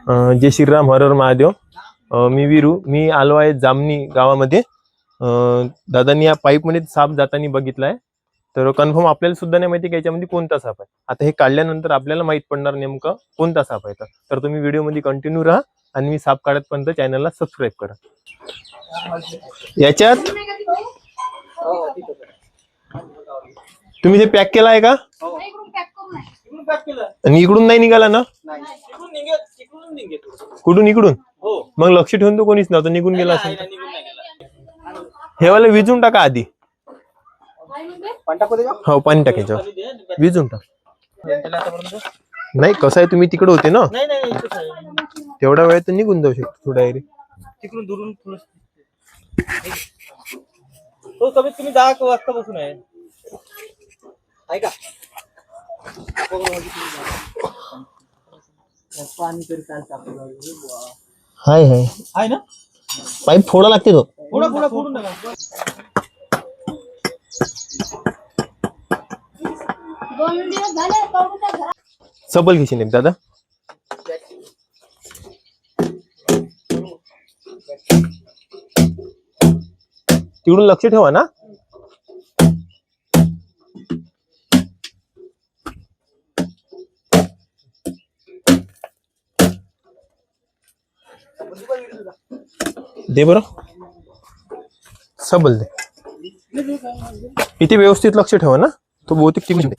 जय श्रीराम, हर हर महादेव. मी वीरू. मी आलो आहे जामणी गावामध्ये. दादांनी या पाईप मध्ये साप जाताना बघितलाय. तर कन्फर्म आपल्याला सुद्धा नाही माहिती की याच्यामध्ये कोणता साप आहे. आता हे काढल्यानंतर आपल्याला माहित पडणार नेमकं कोणता साप आहे. तर तुम्ही व्हिडिओ मध्ये कंटिन्यू राहा आणि मी साप काढतपर्यंत चॅनलला सबस्क्राईब करा. याच्यात तुम्ही जे पॅक केला आहे का? आणि इकडून नाही निघाला ना? कुठून? इकडून. मग लक्ष ठेवून तो कोणीच नव्हतं, निघून गेला असेल. हे वाला विजून टाका आधी. हो, पाणी टाकायचं, विजून टाक. नाही, कसं आहे तुम्ही तिकडे होते ना, तेवढा वेळ तर निघून जाऊ शकतो डायरेक्ट तिकडून दुरून. तो कमीत कमी 10 वाजता बसून आहे का? हाय हाय आहे ना. पाईप फोडा लागते तो. फोडून नका. सबल घेशील एक दादा. तिकडून लक्ष ठेवा ना. दे बरं, सबल दे. इथे व्यवस्थित लक्ष ठेवा ना, तो बहुतेक तिकडे.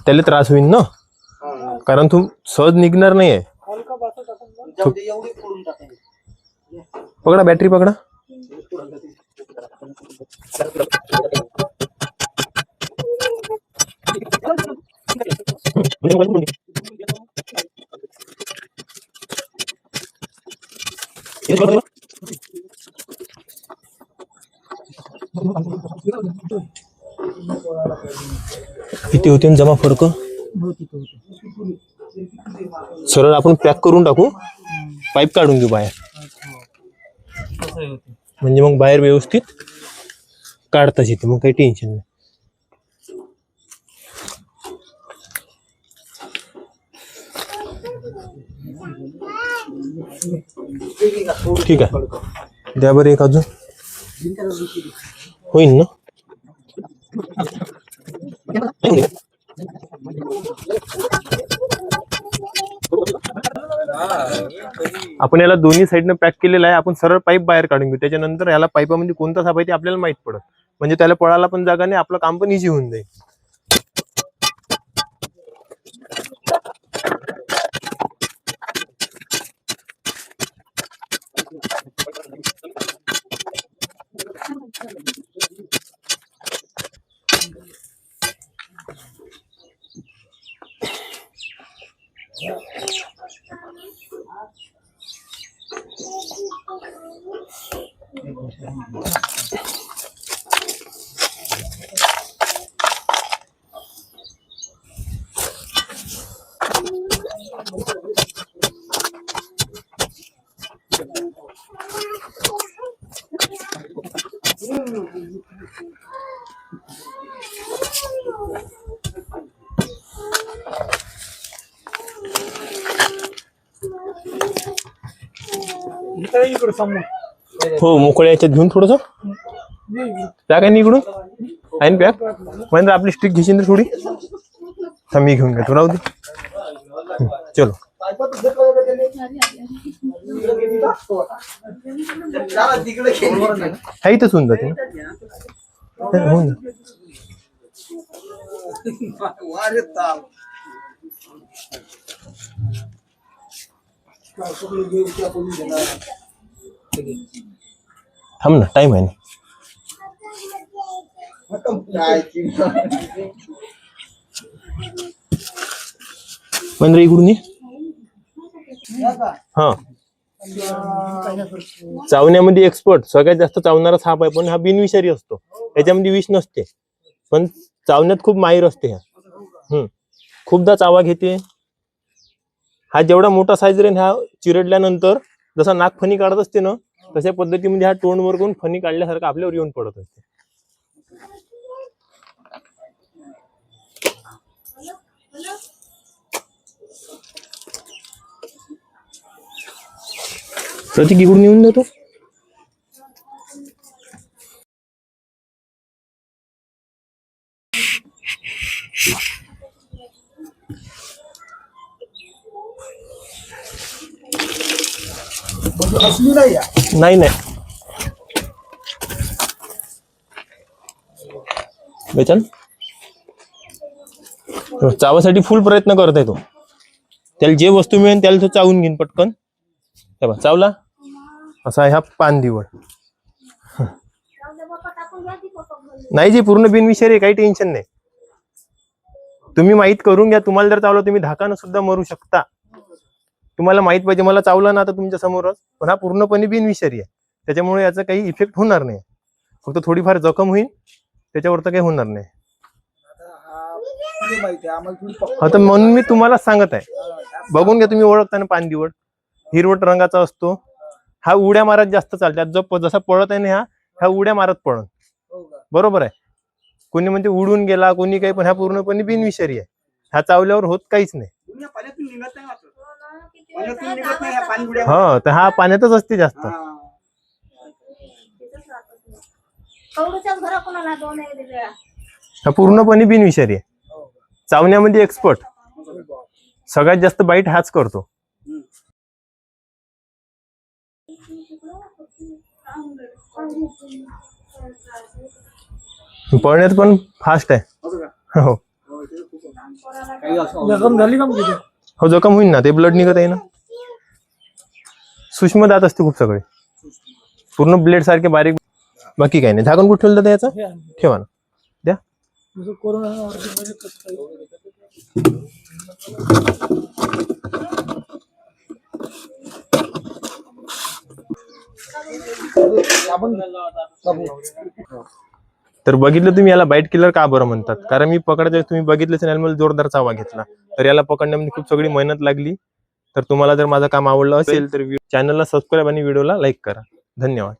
त्याला त्रास होईल ना, कारण तू सहज निघणार नाहीये. पकडा, बॅटरी पकडा. किती होते जमा फरक? सरळ आपण पॅक करून टाकू, पाईप काढून घेऊ बाहेर, म्हणजे मग बाहेर व्यवस्थित काढताच येते, मग काही टेन्शन नाही. ठीक आहे, द्या बरं एक अजून. होईल ना? आपण याला दोन्ही साईडनं पॅक केलेलं आहे. आपण सरळ पाईप बाहेर काढून घेऊ, त्याच्यानंतर याला पाईपामध्ये कोणता साप आहे ते आपल्याला माहित पडत, म्हणजे त्याला पळायला पण जागा नाही, आपलं काम पण इझी होऊन जाईल. हो, मोकळ्या याच्यात घेऊन थोडस त्या काय इकडून आहे ना पॅक. म्हणजे आपली स्टिक घेशील तर थोडी. मी घेऊन घेतो, राहू दे. चलो. हा इथंच होऊन जाते ना होऊन जाते. थांब ना टाइम आहे ना. पंधरा इकडून ये. हा चावण्यामध्ये एक्सपर्ट सगळ्यात जास्त चावणारा साप आहे, पण हा बिनविषारी असतो, याच्यामध्ये विष नसते, पण चावण्यात खूप माहिर असते ह्या. खूपदा चावा घेते. हा जेवढा मोठा साईज राहील हा चिरडल्यानंतर जसा नाक फणी काढत असते ना तशा पद्धतीमध्ये हा तोंड वर करून फणी काढल्यासारखं आपल्यावर येऊन पडत असते. प्रतीक इकडून येऊन जातो. नाही नाही बेचन चावासाठी फुल प्रयत्न करत आहे तो. त्याला जे वस्तू मिळेल त्याला तो चावून घेईन पटकन. तेव्हा चावला असा ह्या पानदिवड. नाही जी पूर्ण बिनविषारी, काही टेन्शन नाही. तुम्ही माहित करून घ्या. तुम्हाला जर चावलं तुम्ही धाकानं सुद्धा मरू शकता. तुम्हाला माहित पाहिजे मला चावलं ना आता तुमच्या समोरच, पण हा पूर्णपणे बिनविषारी आहे, त्याच्यामुळे याचा काही इफेक्ट होणार नाही. फक्त थोडीफार जखम होईल, त्याच्यावर तर काही होणार नाही. आता म्हणून मी तुम्हाला सांगत आहे, बघून घ्या तुम्ही. ओळखता ना पानदिवड हिरवट रंगाचा असतो. हा उड्या मारत जास्त चालतात. जो जसा पळत आहे ना हा उड्या मारत पळत. बरोबर आहे. कोणी म्हणजे उडून गेला कोणी काही, पण हा पूर्णपणे बिनविषारी आहे. हा चावल्यावर होत काहीच नाही. हा तर हा पाण्यातच असते जास्त. हा पूर्णपणे बिनविषारी आहे. चावण्यामध्ये एक्सपर्ट. सगळ्यात जास्त बाईट हाच करतो. पळण्यात पण फास्ट आहे. हो जखम झाली का? हो जखम होईल ना, ते ब्लड निघत आहे ना. सूक्ष्म दात असते खूप सगळे, पूर्ण ब्लेड सारखे बारीक. बाकी काही नाही. झाकण कुठे ठेवलं याचं ठेवा ना. द्या. तर बघितलं तुम्ही, याला बाईट किलर का बरं म्हणतात? कारण मी पकडायच्या तुम्ही बघितलंच नाही, मला जोरदार चावा घेतला. तर याला पकडण्यामध्ये खूप सगळी मेहनत लागली. तर तुम्हाला जर माझं काम आवडलं असेल तर चॅनलला सबस्क्राईब आणि व्हिडिओला लाईक करा. धन्यवाद.